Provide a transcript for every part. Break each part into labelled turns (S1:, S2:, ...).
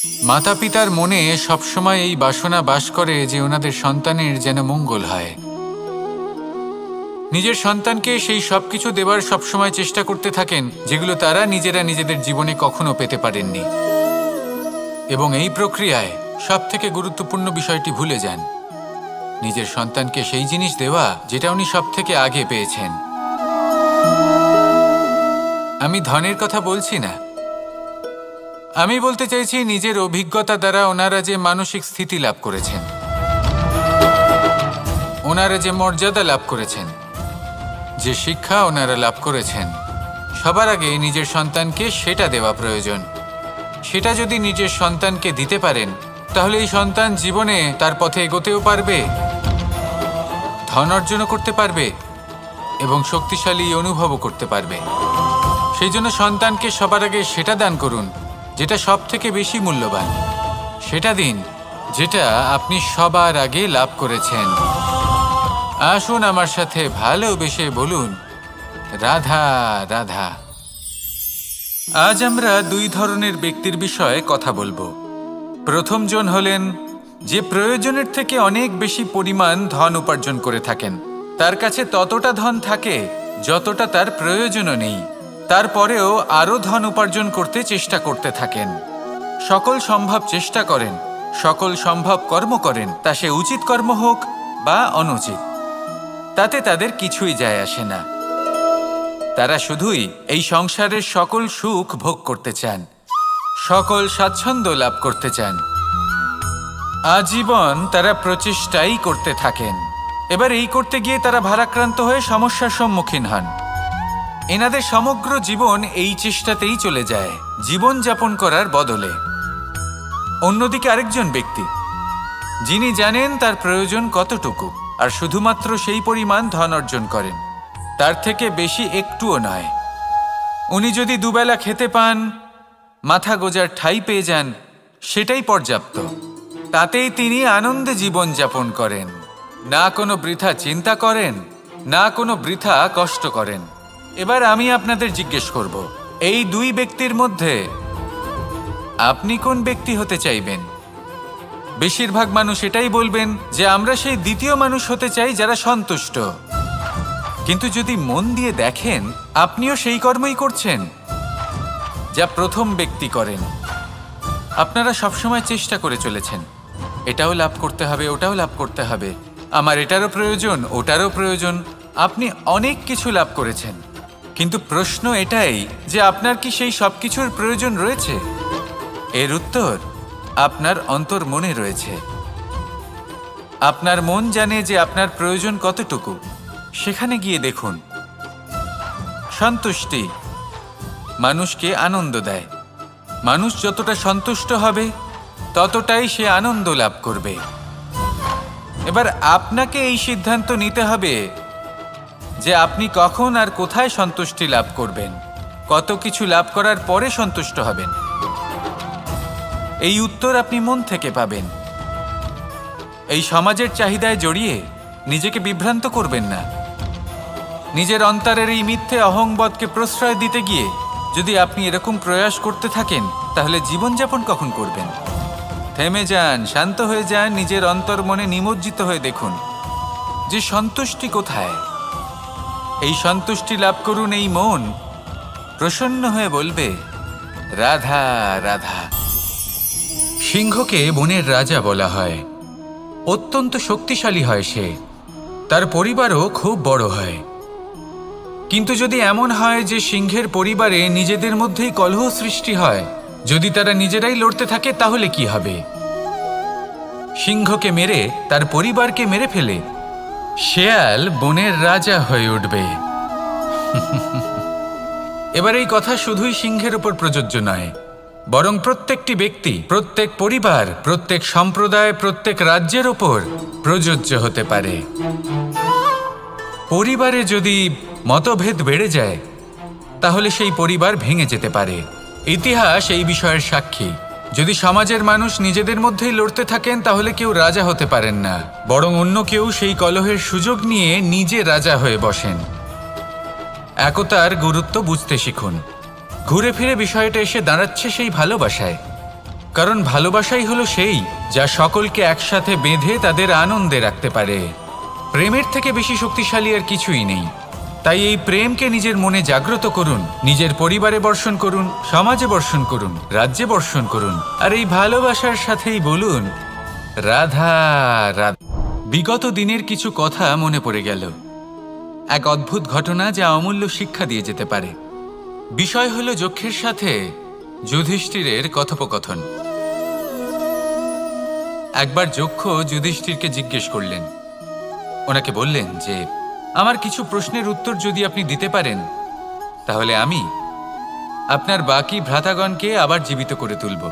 S1: মাতা পিতার মনে সবসময় এই বাসনা বাস করে যে ওনাদের সন্তানের যেন মঙ্গল হয়। নিজের সন্তানকে সেই সবকিছু দেবার সবসময় চেষ্টা করতে থাকেন যেগুলো তারা নিজেরা নিজেদের জীবনে কখনো পেতে পারেননি। এবং এই প্রক্রিয়ায় সবথেকে গুরুত্বপূর্ণ বিষয়টি ভুলে যান, নিজের সন্তানকে সেই জিনিস দেওয়া যেটা উনি সবথেকে আগে পেয়েছেন। আমি ধনের কথা বলছি না, আমি বলতে চাইছি নিজের অভিজ্ঞতা দ্বারা ওনারা যে মানসিক স্থিতি লাভ করেছেন, ওনারা যে মর্যাদা লাভ করেছেন, যে শিক্ষা ওনারা লাভ করেছেন, সবার আগে নিজের সন্তানকে সেটা দেওয়া প্রয়োজন। সেটা যদি নিজের সন্তানকে দিতে পারেন তাহলে এই সন্তান জীবনে তার পথে এগোতেও পারবে, ধন অর্জনও করতে পারবে এবং শক্তিশালী অনুভবও করতে পারবে। সেই জন্য সন্তানকে সবার আগে সেটা দান করুন যেটা সব থেকে বেশি মূল্যবান। সেটা দিন যেটা আপনি সবার আগে লাভ করেছেন। আসুন আমার সাথে ভালোবেসে বলুন, রাধা রাধা। আজ আমরা দুই ধরনের ব্যক্তির বিষয়ে কথা বলবো। প্রথম জন হলেন যে প্রয়োজনের থেকে অনেক বেশি পরিমাণ ধন উপার্জন করে থাকেন। তার কাছে ততটা ধন থাকে যতটা তার প্রয়োজনও নেই, তারপরেও আরও ধন উপার্জন করতে চেষ্টা করতে থাকেন। সকল সম্ভব চেষ্টা করেন, সকল সম্ভব কর্ম করেন, তা সে উচিত কর্ম হোক বা অনুচিত, তাতে তাদের কিছুই যায় আসে না। তারা শুধুই এই সংসারের সকল সুখ ভোগ করতে চান, সকল স্বাচ্ছন্দ্য লাভ করতে চান। আজীবন তারা প্রচেষ্টাই করতে থাকেন। এবার এই করতে গিয়ে তারা ভারাক্রান্ত হয়ে সমস্যার সম্মুখীন হন। এনাদের সমগ্র জীবন এই চেষ্টাতেই চলে যায় জীবন যাপন করার বদলে। অন্যদিকে আরেকজন ব্যক্তি যিনি জানেন তার প্রয়োজন কতটুকু আর শুধুমাত্র সেই পরিমাণ ধন অর্জন করেন, তার থেকে বেশি একটুও নয়। উনি যদি দুবেলা খেতে পান, মাথা গোজার ঠাঁই পেয়ে যান, সেটাই পর্যাপ্ত। তাতেই তিনি আনন্দে জীবন যাপন করেন, না কোনো বৃথা চিন্তা করেন, না কোনো বৃথা কষ্ট করেন। এবার আমি আপনাদের জিজ্ঞেস করব, এই দুই ব্যক্তির মধ্যে আপনি কোন ব্যক্তি হতে চাইবেন? বেশিরভাগ মানুষ এটাই বলবেন যে আমরা সেই দ্বিতীয় মানুষ হতে চাই যারা সন্তুষ্ট। কিন্তু যদি মন দিয়ে দেখেন, আপনিও সেই কর্মই করছেন যা প্রথম ব্যক্তি করেন। আপনারা সবসময় চেষ্টা করে চলেছেন, এটাও লাভ করতে হবে, ওটাও লাভ করতে হবে, আমার এটারও প্রয়োজন, ওটারও প্রয়োজন। আপনি অনেক কিছু লাভ করেছেন, কিন্তু প্রশ্ন এটাই যে আপনার কি সেই সব কিছুর প্রয়োজন রয়েছে? এর উত্তর আপনার অন্তর্মনে রয়েছে। আপনার মন জানে যে আপনার প্রয়োজন কতটুকু। সেখানে গিয়ে দেখুন। সন্তুষ্টি মানুষকে আনন্দ দেয়। মানুষ যতটা সন্তুষ্ট হবে ততটাই সে আনন্দ লাভ করবে। এবার আপনাকে এই সিদ্ধান্ত নিতে হবে যে আপনি কখন আর কোথায় সন্তুষ্টি লাভ করবেন, কত কিছু লাভ করার পরে সন্তুষ্ট হবেন। এই উত্তর আপনি মন থেকে পাবেন। এই সমাজের চাহিদায় জড়িয়ে নিজেকে বিভ্রান্ত করবেন না। নিজের অন্তরের এই মিথ্যে অহংবোধকে প্রশ্রয় দিতে গিয়ে যদি আপনি এরকম প্রয়াস করতে থাকেন, তাহলে জীবনযাপন কখন করবেন? থেমে যান, শান্ত হয়ে যান, নিজের অন্তর্মনে নিমজ্জিত হয়ে দেখুন যে সন্তুষ্টি কোথায়। এই সন্তুষ্টি লাভ করুন। এই মন প্রসন্ন হয়ে বলবে, রাধা রাধা। সিংহকে বনের রাজা বলা হয়। অত্যন্ত শক্তিশালী হয় সে, তার পরিবারও খুব বড় হয়। কিন্তু যদি এমন হয় যে সিংহের পরিবারে নিজেদের মধ্যেই কলহ সৃষ্টি হয়, যদি তারা নিজেরাই লড়তে থাকে, তাহলে কি হবে? সিংহকে মেরে তার পরিবারকে মেরে ফেলে শেয়াল বনের রাজা হয়ে উঠবে। এবার এই কথা শুধুই সিংহের উপর প্রযোজ্য নয়, বরং প্রত্যেকটি ব্যক্তি, প্রত্যেক পরিবার, প্রত্যেক সম্প্রদায়, প্রত্যেক রাজ্যের ওপর প্রযোজ্য হতে পারে। পরিবারে যদি মতভেদ বেড়ে যায়, তাহলে সেই পরিবার ভেঙে যেতে পারে। ইতিহাস এই বিষয়ের সাক্ষী। যদি সমাজের মানুষ নিজেদের মধ্যেই লড়তে থাকেন, তাহলে কেউ রাজা হতে পারেন না, বরং অন্য কেউ সেই কলহের সুযোগ নিয়ে নিজে রাজা হয়ে বসেন। একতার গুরুত্ব বুঝতে শিখুন। ঘুরে ফিরে বিষয়টা এসে দাঁড়াচ্ছে সেই ভালোবাসায়। কারণ ভালোবাসাই হলো সেই যা সকলকে একসাথে বেঁধে তাদের আনন্দে রাখতে পারে। প্রেমের থেকে বেশি শক্তিশালী আর কিছুই নেই। তাই এই প্রেমকে নিজের মনে জাগ্রত করুন, নিজের পরিবারে বর্ষণ করুন, সমাজে বর্ষণ করুন, রাজ্যে বর্ষণ করুন, আর এই ভালোবাসার সাথেই বলুন রাধা রাধা। বিগত দিনের কিছু কথা মনে পড়ে গেল, এক অদ্ভুত ঘটনা যা অমূল্য শিক্ষা দিয়ে যেতে পারে। বিষয় হলো যক্ষের সাথে যুধিষ্ঠিরের কথোপকথন। একবার যক্ষ যুধিষ্ঠিরকে জিজ্ঞেস করলেন, ওনাকে বললেন যে আমার কিছু প্রশ্নের উত্তর যদি আপনি দিতে পারেন তাহলে আমি আপনার বাকি ভ্রাতাগণকে আবার জীবিত করে তুলব।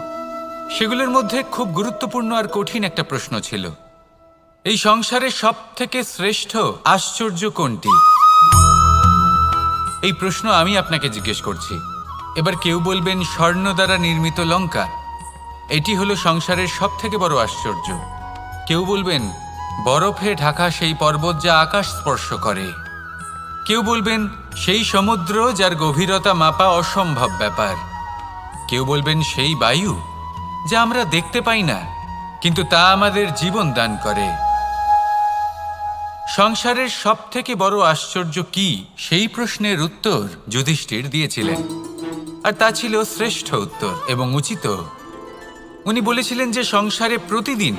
S1: সেগুলোর মধ্যে খুব গুরুত্বপূর্ণ আর কঠিন একটা প্রশ্ন ছিল, এই সংসারের সব থেকে শ্রেষ্ঠ আশ্চর্য কোনটি? এই প্রশ্ন আমি আপনাকে জিজ্ঞেস করছি। এবার কেউ বলবেন স্বর্ণ দ্বারা নির্মিত লঙ্কা, এটি হলো সংসারের সব থেকে বড় আশ্চর্য। কেউ বলবেন বরফে ঢাকা সেই পর্বত যা আকাশ স্পর্শ করে। কেউ বলবেন সেই সমুদ্র যার গভীরতা মাপা অসম্ভব ব্যাপার। কেউ বলবেন সেই বায়ু যা আমরা দেখতে পাই না কিন্তু তা আমাদের জীবন দান করে। সংসারের সব থেকে বড় আশ্চর্য কি, সেই প্রশ্নের উত্তর যুধিষ্ঠির দিয়েছিলেন, আর তা ছিল শ্রেষ্ঠ উত্তর এবং উচিত। উনি বলেছিলেন যে সংসারে প্রতিদিন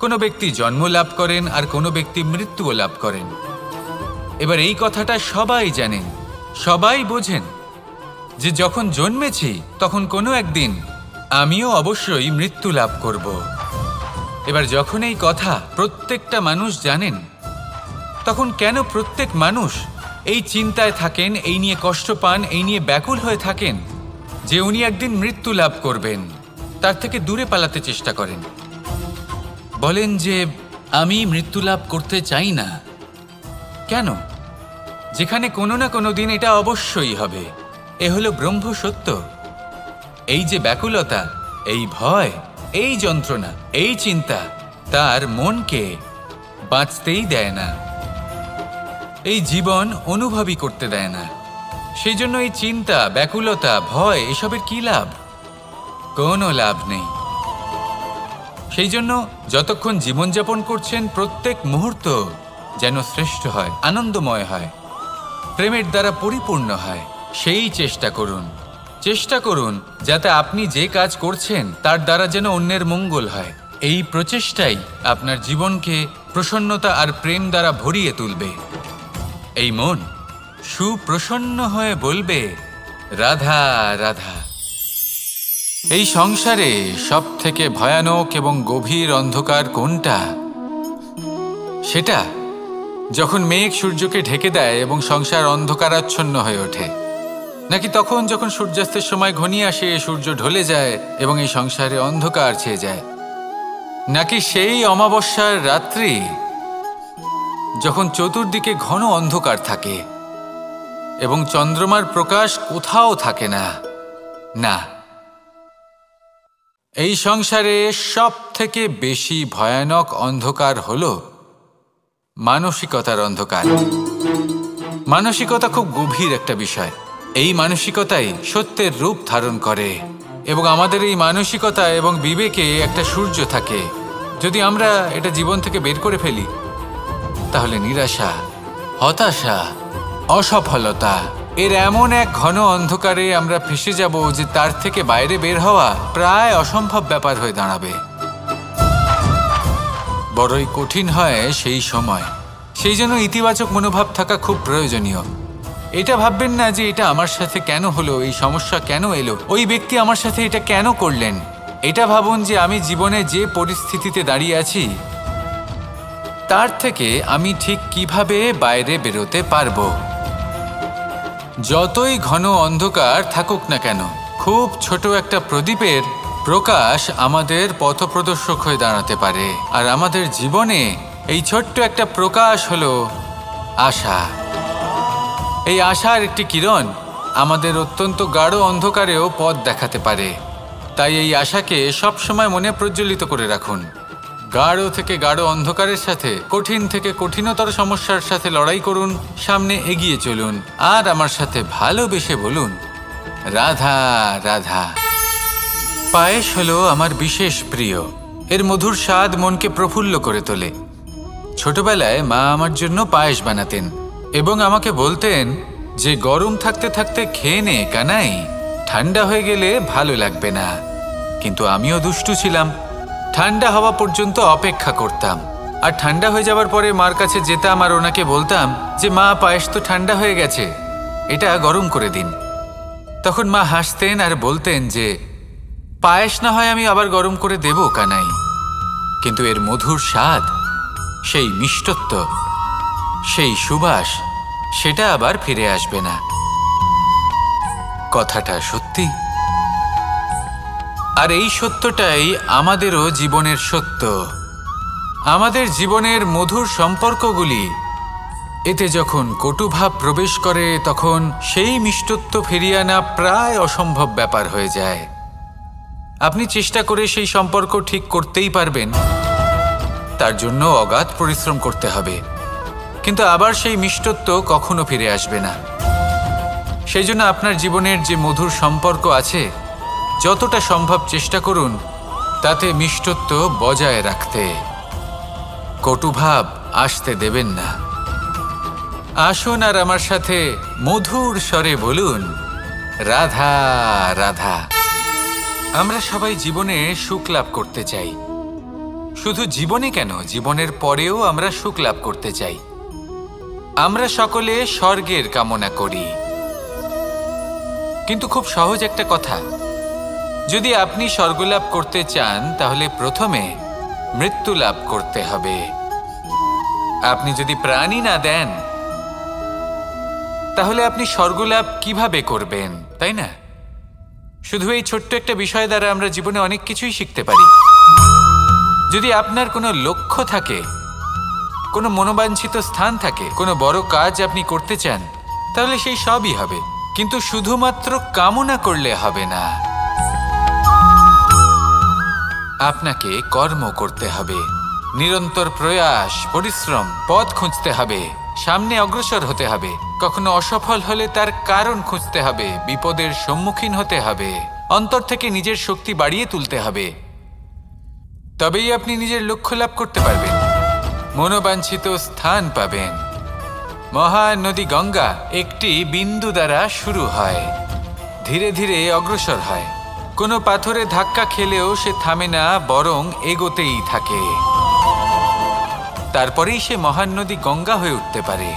S1: কোনো ব্যক্তি জন্ম লাভ করেন আর কোনো ব্যক্তি মৃত্যুও লাভ করেন। এবার এই কথাটা সবাই জানেন, সবাই বোঝেন যে যখন জন্মেছি তখন কোনো একদিন আমিও অবশ্যই মৃত্যু লাভ করব। এবার যখন এই কথা প্রত্যেকটা মানুষ জানেন, তখন কেন প্রত্যেক মানুষ এই চিন্তায় থাকেন, এই নিয়ে কষ্ট পান, এই নিয়ে ব্যাকুল হয়ে থাকেন যে উনি একদিন মৃত্যু লাভ করবেন, তার থেকে দূরে পালাতে চেষ্টা করেন? বলেন যে আমি মৃত্যু লাভ করতে চাই না। কেন? যেখানে কোনো না কোনো দিন এটা অবশ্যই হবে। এ হলো ব্রহ্ম সত্য। এই যে ব্যাকুলতা, এই ভয়, এই যন্ত্রণা, এই চিন্তা তার মনকে বাঁচতেই দেয় না, এই জীবন অনুভবই করতে দেয় না। সেই জন্য এই চিন্তা, ব্যাকুলতা, ভয় এসবের কি লাভ? কোনো লাভ নেই। সেই জন্য যতক্ষণ জীবনযাপন করছেন প্রত্যেক মুহূর্ত যেন শ্রেষ্ঠ হয়, আনন্দময় হয়, প্রেমের দ্বারা পরিপূর্ণ হয়, সেই চেষ্টা করুন। চেষ্টা করুন যাতে আপনি যে কাজ করছেন তার দ্বারা যেন অন্যের মঙ্গল হয়। এই প্রচেষ্টাই আপনার জীবনকে প্রসন্নতা আর প্রেম দ্বারা ভরিয়ে তুলবে। এই মন সুপ্রসন্ন হয়ে বলবে রাধা রাধা। এই সংসারে সব থেকে ভয়ানক এবং গভীর অন্ধকার কোনটা? সেটা যখন মেঘ সূর্যকে ঢেকে দেয় এবং সংসার অন্ধকারাচ্ছন্ন হয়ে ওঠে, নাকি তখন যখন সূর্যাস্তের সময় ঘনিয়ে আসে, সূর্য ঢলে যায় এবং এই সংসারে অন্ধকার ছেয়ে যায়, নাকি সেই অমাবস্যার রাত্রি যখন চতুর্দিকে ঘন অন্ধকার থাকে এবং চন্দ্রমার প্রকাশ কোথাও থাকে না? না, এই সংসারে সব থেকে বেশি ভয়ানক অন্ধকার হলো মানসিকতার অন্ধকার। মানসিকতা খুব গভীর একটা বিষয়। এই মানসিকতাই সত্যের রূপ ধারণ করে এবং আমাদের এই মানসিকতা এবং বিবেকে একটা সূর্য থাকে। যদি আমরা এটা জীবন থেকে বের করে ফেলি তাহলে নিরাশা, হতাশা, অসফলতা এর এমন এক ঘন অন্ধকারে আমরা ফেসে যাব যে তার থেকে বাইরে বের হওয়া প্রায় অসম্ভব ব্যাপার হয়ে দাঁড়াবে। বড়ই কঠিন হয় সেই সময়। সেই জন্য ইতিবাচক মনোভাব থাকা খুব প্রয়োজনীয়। এটা ভাববেন না যে এটা আমার সাথে কেন হলো, এই সমস্যা কেন এলো, ওই ব্যক্তি আমার সাথে এটা কেন করলেন। এটা ভাবুন যে আমি জীবনে যে পরিস্থিতিতে দাঁড়িয়ে আছি তার থেকে আমি ঠিক কিভাবে বাইরে বেরোতে পারবো। যতই ঘন অন্ধকার থাকুক না কেন, খুব ছোট একটা প্রদীপের প্রকাশ আমাদের পথপ্রদর্শক হয়ে দাঁড়াতে পারে। আর আমাদের জীবনে এই ছোট্ট একটা প্রকাশ হলো আশা। এই আশার একটি কিরণ আমাদের অত্যন্ত গাঢ় অন্ধকারেও পথ দেখাতে পারে। তাই এই আশাকে সবসময় মনে প্রজ্বলিত করে রাখুন। গাঢ় থেকে গাঢ় অন্ধকারের সাথে, কঠিন থেকে কঠিনতর সমস্যার সাথে লড়াই করুন, সামনে এগিয়ে চলুন আর আমার সাথে ভালোবেসে বলুন রাধা রাধা। পায়েস হলো আমার বিশেষ প্রিয়। এর মধুর স্বাদ মনকে প্রফুল্ল করে তোলে। ছোটবেলায় মা আমার জন্য পায়েস বানাতেন এবং আমাকে বলতেন যে গরম থাকতে থাকতে খেয়ে নে কানাই, ঠান্ডা হয়ে গেলে ভালো লাগবে না। কিন্তু আমিও দুষ্টু ছিলাম, ঠান্ডা হওয়া পর্যন্ত অপেক্ষা করতাম। আর ঠান্ডা হয়ে যাওয়ার পরে মার কাছে যেতাম আর ওনাকে বলতাম যে মা, পায়েস তো ঠান্ডা হয়ে গেছে, এটা গরম করে দিন। তখন মা হাসতেন আর বলতেন যে পায়েস না হয় আমি আবার গরম করে দেব কানাই, কিন্তু এর মধুর স্বাদ, সেই মিষ্টত্ব, সেই সুবাস, সেটা আবার ফিরে আসবে না। কথাটা সত্যি। আর এই সত্যটাই আমাদেরও জীবনের সত্য। আমাদের জীবনের মধুর সম্পর্কগুলি, এতে যখন কটুভাব প্রবেশ করে তখন সেই মিষ্টত্ব ফিরিয়ে আনা প্রায় অসম্ভব ব্যাপার হয়ে যায়। আপনি চেষ্টা করে সেই সম্পর্ক ঠিক করতেই পারবেন, তার জন্য অগাধ পরিশ্রম করতে হবে, কিন্তু আবার সেই মিষ্টত্ব কখনো ফিরে আসবে না। সেই জন্য আপনার জীবনের যে মধুর সম্পর্ক আছে, যতটা সম্ভব চেষ্টা করুন তাতে মিষ্টত্ব বজায় রাখতে। কটুভাব আসতে দেবেন না। আসুন আর আমার সাথে মধুর স্বরে বলুন, রাধা রাধা। আমরা সবাই জীবনে সুখ লাভ করতে চাই। শুধু জীবনে কেন, জীবনের পরেও আমরা সুখ লাভ করতে চাই। আমরা সকলে স্বর্গের কামনা করি। কিন্তু খুব সহজ একটা কথা, যদি আপনি স্বর্গ লাভ করতে চান তাহলে প্রথমে মৃত্যু লাভ করতে হবে। আপনি যদি প্রাণই না দেন তাহলে আপনি স্বর্গ লাভ কিভাবে করবেন, তাই না? শুধু এই ছোট্ট একটা বিষয় দ্বারা আমরা জীবনে অনেক কিছুই শিখতে পারি। যদি আপনার কোনো লক্ষ্য থাকে, কোনো মনোবাঞ্ছিত স্থান থাকে, কোনো বড় কাজ আপনি করতে চান, তাহলে সেই সবই হবে। কিন্তু শুধুমাত্র কামনা করলে হবে না, আপনাকে কর্ম করতে হবে, নিরন্তর প্রয়াস, পরিশ্রম, পথ খুঁজতে হবে, সামনে অগ্রসর হতে হবে। কখনো অসফল হলে তার কারণ খুঁজতে হবে, বিপদের সম্মুখীন হতে হবে, অন্তর থেকে নিজের শক্তি বাড়িয়ে তুলতে হবে। তবেই আপনি নিজের লক্ষ্য লাভ করতে পারবেন, মনোবাঞ্ছিত স্থান পাবেন। মহান নদী গঙ্গা একটি বিন্দু দ্বারা শুরু হয়, ধীরে ধীরে অগ্রসর হয়। কোনো পাথরে ধাক্কা খেলেও সে থামে না, বরং এগোতেই থাকে। তারপরেই সে মহান নদী গঙ্গা হয়ে উঠতে পারে।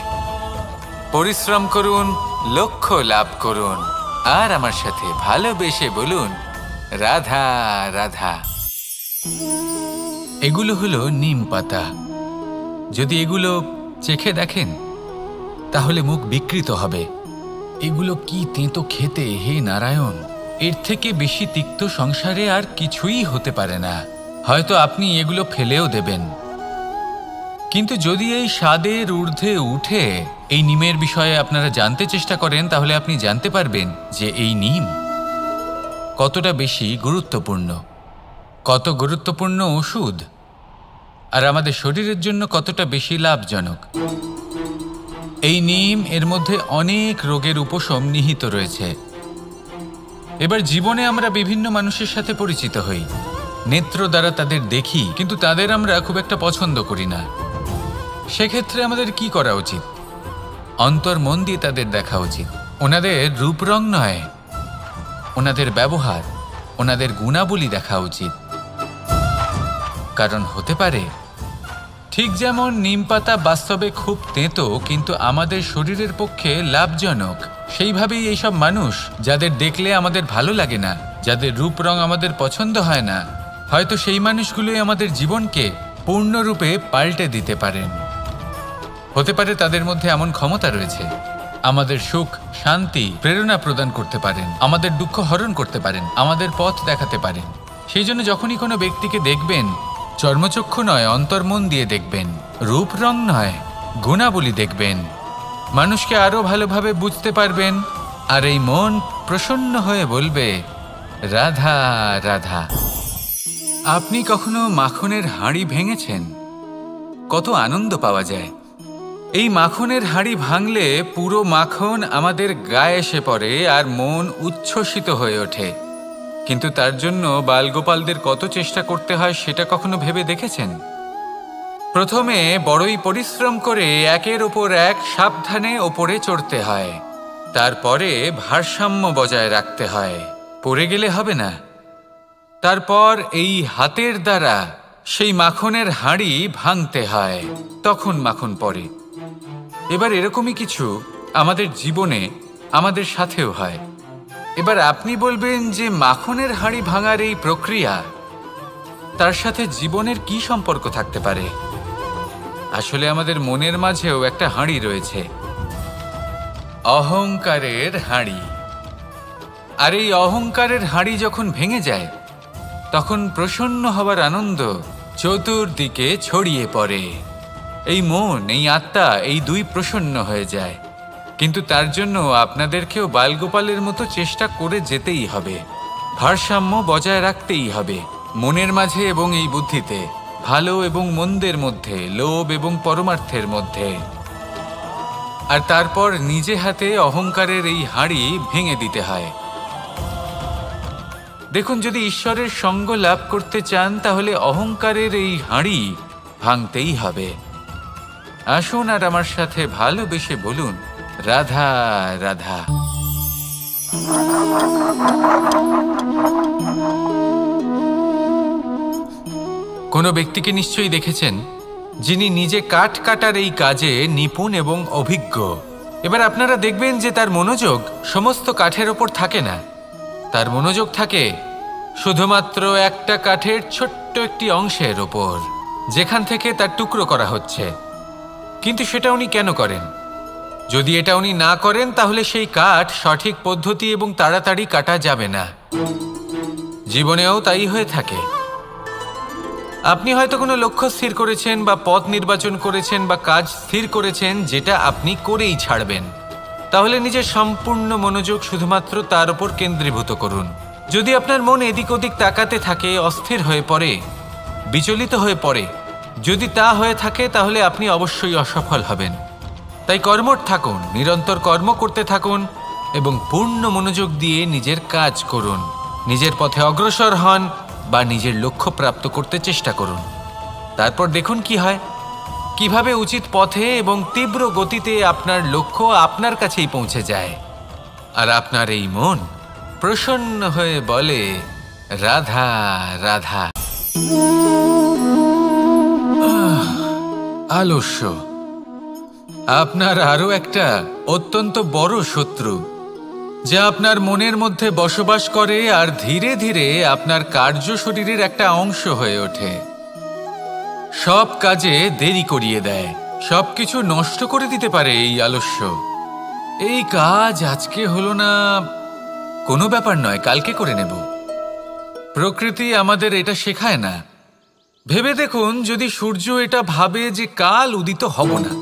S1: পরিশ্রম করুন, লক্ষ্য লাভ করুন, আর আমার সাথে ভালোবেসে বলুন, রাধা রাধা। এগুলো হলো নিম পাতা। যদি এগুলো চেখে দেখেন তাহলে মুখ বিকৃত হবে। এগুলো কি তেঁতো খেতে, হে নারায়ণ! এর থেকে বেশি তিক্ত সংসারে আর কিছুই হতে পারে না। হয়তো আপনি এগুলো ফেলেও দেবেন, কিন্তু যদি এই স্বাদের ঊর্ধ্বে উঠে এই নিমের বিষয়ে আপনারা জানতে চেষ্টা করেন, তাহলে আপনি জানতে পারবেন যে এই নিম কতটা বেশি গুরুত্বপূর্ণ, কত গুরুত্বপূর্ণ ওষুধ, আর আমাদের শরীরের জন্য কতটা বেশি লাভজনক। এই নিম, এর মধ্যে অনেক রোগের উপশম নিহিত রয়েছে। এবার জীবনে আমরা বিভিন্ন মানুষের সাথে পরিচিত হই, নেত্র দ্বারা তাদের দেখি, কিন্তু তাদের আমরা খুব একটা পছন্দ করি না। সেক্ষেত্রে আমাদের কি করা উচিত? অন্তর মন দিয়ে তাদের দেখা উচিত। ওনাদের রূপ রং নয়, ওনাদের ব্যবহার, ওনাদের গুণাবলী দেখা উচিত। কারণ হতে পারে ঠিক যেমন নিম পাতা বাস্তবে খুব তেঁতো কিন্তু আমাদের শরীরের পক্ষে লাভজনক, সেইভাবেই এইসব মানুষ যাদের দেখলে আমাদের ভালো লাগে না, যাদের রূপ রং আমাদের পছন্দ হয় না, হয়তো সেই মানুষগুলোই আমাদের জীবনকে পূর্ণরূপে পাল্টে দিতে পারেন। হতে পারে তাদের মধ্যে এমন ক্ষমতা রয়েছে, আমাদের সুখ, শান্তি, প্রেরণা প্রদান করতে পারেন, আমাদের দুঃখ হরণ করতে পারেন, আমাদের পথ দেখাতে পারেন। সেই জন্য যখনই কোনো ব্যক্তিকে দেখবেন, চর্মচক্ষু নয়, অন্তর্মন দিয়ে দেখবেন, রূপ রং নয়, গুণাবলী দেখবেন। মানুষকে আরো ভালোভাবে বুঝতে পারবেন, আর এই মন প্রসন্ন হয়ে বলবে, রাধা রাধা। আপনি কখনো মাখনের হাঁড়ি ভেঙেছেন? কত আনন্দ পাওয়া যায়। এই মাখনের হাঁড়ি ভাঙলে পুরো মাখন আমাদের গায়ে এসে পড়ে আর মন উচ্ছ্বসিত হয়ে ওঠে। কিন্তু তার জন্য বালগোপালদের কত চেষ্টা করতে হয় সেটা কখনো ভেবে দেখেছেন? প্রথমে বড়ই পরিশ্রম করে একের ওপর এক সাবধানে ওপরে চড়তে হয়, তারপরে ভারসাম্য বজায় রাখতে হয়, পড়ে গেলে হবে না। তারপর এই হাতের দ্বারা সেই মাখনের হাঁড়ি ভাঙতে হয়, তখন মাখন পড়ে। এবার এরকমই কিছু আমাদের জীবনে আমাদের সাথেও হয়। এবার আপনি বলবেন যে মাখনের হাঁড়ি ভাঙার এই প্রক্রিয়া, তার সাথে জীবনের কি সম্পর্ক থাকতে পারে? আসলে আমাদের মনের মাঝেও একটা হাঁড়ি রয়েছে, অহংকারের হাঁড়ি। আর এই অহংকারের হাঁড়ি যখন ভেঙে যায়, তখন প্রসন্ন হবার আনন্দ চতুর্দিকে ছড়িয়ে পড়ে। এই মন, এই আত্মা, এই দুই প্রসন্ন হয়ে যায়। কিন্তু তার জন্য আপনাদেরকেও বালগোপালের মতো চেষ্টা করে যেতেই হবে, ভারসাম্য বজায় রাখতেই হবে মনের মাঝে এবং এই বুদ্ধিতে, ভালো এবং মন্দের মধ্যে, লোভ এবং পরমার্থের মধ্যে। আর তারপর নিজে হাতে অহংকারের এই হাঁড়ি ভেঙে দিতে হয়। দেখুন, যদি ঈশ্বরের সঙ্গ লাভ করতে চান তাহলে অহংকারের এই হাঁড়ি ভাঙতেই হবে। আসুন আর আমার সাথে ভালোবেসে বলুন, রাধা রাধা। কোনো ব্যক্তিকে নিশ্চয়ই দেখেছেন যিনি নিজে কাঠ কাটার এই কাজে নিপুণ এবং অভিজ্ঞ। এবার আপনারা দেখবেন যে তার মনোযোগ সমস্ত কাঠের ওপর থাকে না, তার মনোযোগ থাকে শুধুমাত্র একটা কাঠের ছোট্ট একটি অংশের ওপর, যেখান থেকে তার টুকরো করা হচ্ছে। কিন্তু সেটা উনি কেন করেন? যদি এটা উনি না করেন তাহলে সেই কাঠ সঠিক পদ্ধতি এবং তাড়াতাড়ি কাটা যাবে না। জীবনেও তাই হয়ে থাকে। আপনি হয়তো কোনো লক্ষ্য স্থির করেছেন বা পথ নির্বাচন করেছেন বা কাজ স্থির করেছেন যেটা আপনি করেই ছাড়বেন। তাহলে নিজের সম্পূর্ণ মনোযোগ শুধুমাত্র তার উপর কেন্দ্রীভূত করুন। যদি আপনার মন এদিক ওদিক তাকাতে থাকে, অস্থির হয়ে পড়ে, বিচলিত হয়ে পড়ে, যদি তা হয়ে থাকে তাহলে আপনি অবশ্যই অসফল হবেন। তাই কর্মঠ থাকুন, নিরন্তর কর্ম করতে থাকুন এবং পূর্ণ মনোযোগ দিয়ে নিজের কাজ করুন। নিজের পথে অগ্রসর হন বা নিজের লক্ষ্য প্রাপ্ত করতে চেষ্টা করুন। তারপর দেখুন কি হয়, কিভাবে উচিত পথে এবং তীব্র গতিতে আপনার লক্ষ্য আপনার কাছেই পৌঁছে যায়। আর আপনার এই মন প্রসন্ন হয়ে বলে, রাধা রাধা। আলস্য আপনার আরো একটা অত্যন্ত বড় শত্রু, যা আপনার মনের মধ্যে বসবাস করে আর ধীরে ধীরে আপনার কার্য শরীরের একটা অংশ হয়ে ওঠে। সব কাজে দেরি করিয়ে দেয়, সবকিছু নষ্ট করে দিতে পারে এই আলস্য। এই কাজ আজকে হলো না, কোনো ব্যাপার নয়, কালকে করে নেব। প্রকৃতি আমাদের এটা শেখায় না। ভেবে দেখুন, যদি সূর্য এটা ভাবে যে কাল উদিত হব না,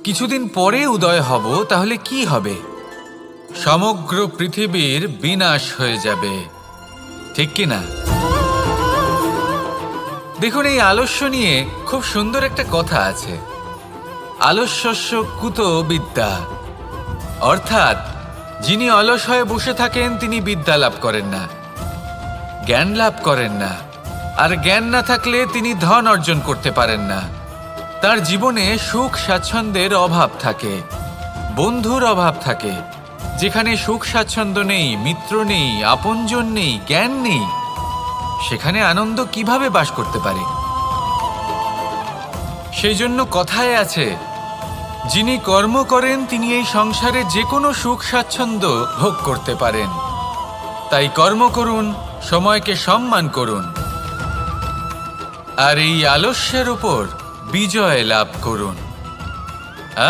S1: কিছুদিন পরে উদয় হব, তাহলে কি হবে? সমগ্র পৃথিবীর বিনাশ হয়ে যাবে, ঠিক কি না? দেখুন, এই আলস্য নিয়ে খুব সুন্দর একটা কথা আছে, আলস্যস্য কুতো বিদ্যা। অর্থাৎ যিনি অলস হয়ে বসে থাকেন তিনি বিদ্যা লাভ করেন না, জ্ঞান লাভ করেন না। আর জ্ঞান না থাকলে তিনি ধন অর্জন করতে পারেন না। তার জীবনে সুখ স্বাচ্ছন্দ্যের অভাব থাকে, বন্ধুর অভাব থাকে। যেখানে সুখ স্বাচ্ছন্দ্য নেই, মিত্র নেই, আপনজন নেই, জ্ঞান নেই, সেখানে আনন্দ কিভাবে বাস করতে পারে? সেই জন্য কথায় আছে, যিনি কর্ম করেন তিনি এই সংসারে যে কোনো সুখ স্বাচ্ছন্দ্য ভোগ করতে পারেন। তাই কর্ম করুন, সময়কে সম্মান করুন, আর এই আলস্যের উপর বিজয় লাভ করুন।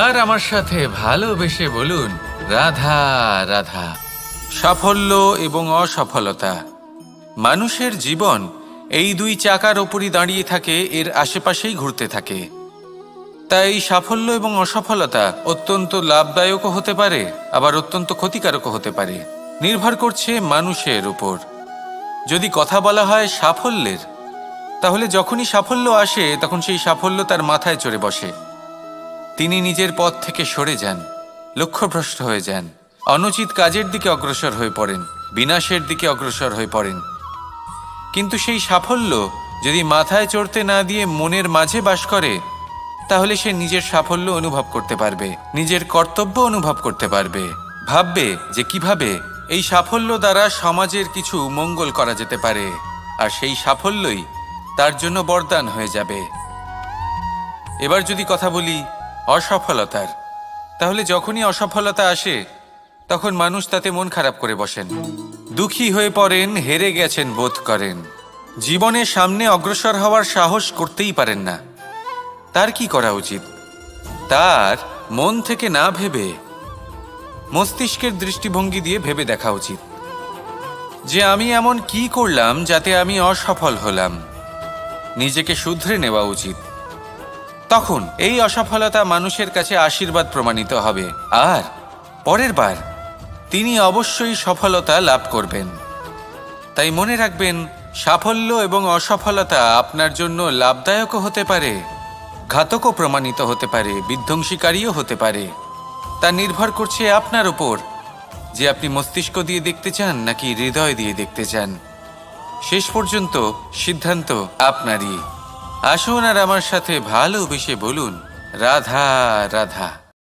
S1: আর আমার সাথে ভালোবেসে বলুন, রাধা রাধা। সাফল্য এবং অসফলতা, মানুষের জীবন এই দুই চাকার ওপরই দাঁড়িয়ে থাকে, এর আশেপাশেই ঘুরতে থাকে। তাই সাফল্য এবং অসফলতা অত্যন্ত লাভদায়কও হতে পারে, আবার অত্যন্ত ক্ষতিকারকও হতে পারে। নির্ভর করছে মানুষের উপর। যদি কথা বলা হয় সাফল্যের, তাহলে যখনই সাফল্য আসে তখন সেই সাফল্য তার মাথায় চড়ে বসে। তিনি নিজের পথ থেকে সরে যান, লক্ষ্যভ্রষ্ট হয়ে যান, অনুচিত কাজের দিকে অগ্রসর হয়ে পড়েন। বিনাশের দিকে অগ্রসর হয়ে পড়েন। কিন্তু সেই সাফল্য যদি মাথায় চড়তে না দিয়ে মনের মাঝে বাস করে, তাহলে সে নিজের সাফল্য অনুভব করতে পারবে, নিজের কর্তব্য অনুভব করতে পারবে, ভাববে যে কিভাবে এই সাফল্য দ্বারা সমাজের কিছু মঙ্গল করা যেতে পারে, আর সেই সাফল্যই তার জন্য বরদান হয়ে যাবে। এবার যদি কথা বলি অসফলতার, তাহলে যখনই অসফলতা আসে তখন মানুষ তাতে মন খারাপ করে বসেন, দুঃখী হয়ে পড়েন, হেরে গেছেন বোধ করেন, জীবনের সামনে অগ্রসর হওয়ার সাহস করতেই পারেন না। তার কি করা উচিত? তার মন থেকে না ভেবে মস্তিষ্কের দৃষ্টিভঙ্গি দিয়ে ভেবে দেখা উচিত যে আমি এমন কি করলাম যাতে আমি অসফল হলাম। নিজেকে শুধরে নেওয়া উচিত। তখন এই অসফলতা মানুষের কাছে আশীর্বাদ প্রমাণিত হবে, আর পরের বার তিনি অবশ্যই সফলতা লাভ করবেন। তাই মনে রাখবেন, সাফল্য এবং অসফলতা আপনার জন্য লাভদায়কও হতে পারে, ঘাতকও প্রমাণিত হতে পারে, বিধ্বংসীকারীও হতে পারে। তা নির্ভর করছে আপনার উপর যে আপনি মস্তিষ্ক দিয়ে দেখতে চান নাকি হৃদয় দিয়ে দেখতে চান। শেষ পর্যন্ত সিদ্ধান্ত আপনারই। আসুন আর আমার সাথে ভালোবেসে বলুন, রাধা রাধা।